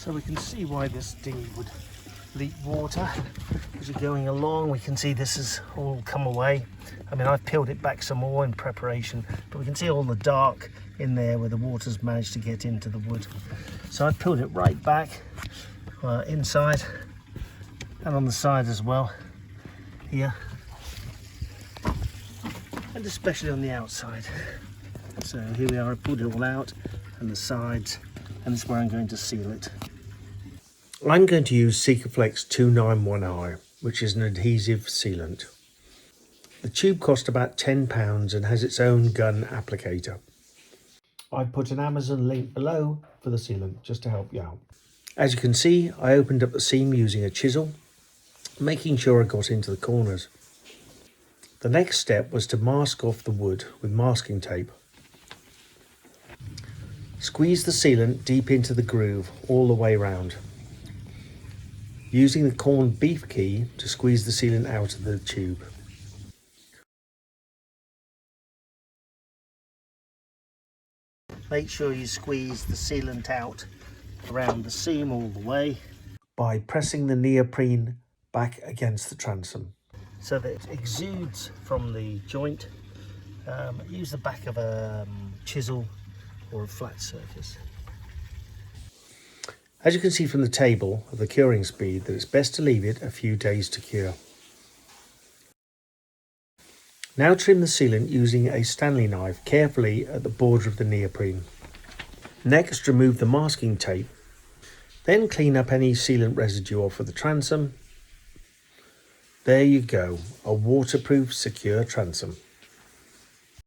So we can see why this dinghy would leak water. As you're going along, we can see this has all come away. I mean, I've peeled it back some more in preparation, but we can see all the dark in there where the water's managed to get into the wood. So I've peeled it right back inside and on the side as well here, and especially on the outside. So here we are, I pulled it all out, and the sides, and this is where I'm going to seal it. I'm going to use Sikaflex 291i, which is an adhesive sealant. The tube cost about £10 and has its own gun applicator. I've put an Amazon link below for the sealant just to help you out. As you can see, I opened up the seam using a chisel, making sure I got into the corners. The next step was to mask off the wood with masking tape. Squeeze the sealant deep into the groove all the way round, using the corned beef key to squeeze the sealant out of the tube. Make sure you squeeze the sealant out around the seam all the way by pressing the neoprene back against the transom so that it exudes from the joint. Use the back of a chisel or a flat surface. As you can see from the table of the curing speed, that it's best to leave it a few days to cure. Now trim the sealant using a Stanley knife carefully at the border of the neoprene. Next, remove the masking tape. Then clean up any sealant residue off of the transom. There you go, a waterproof, secure transom.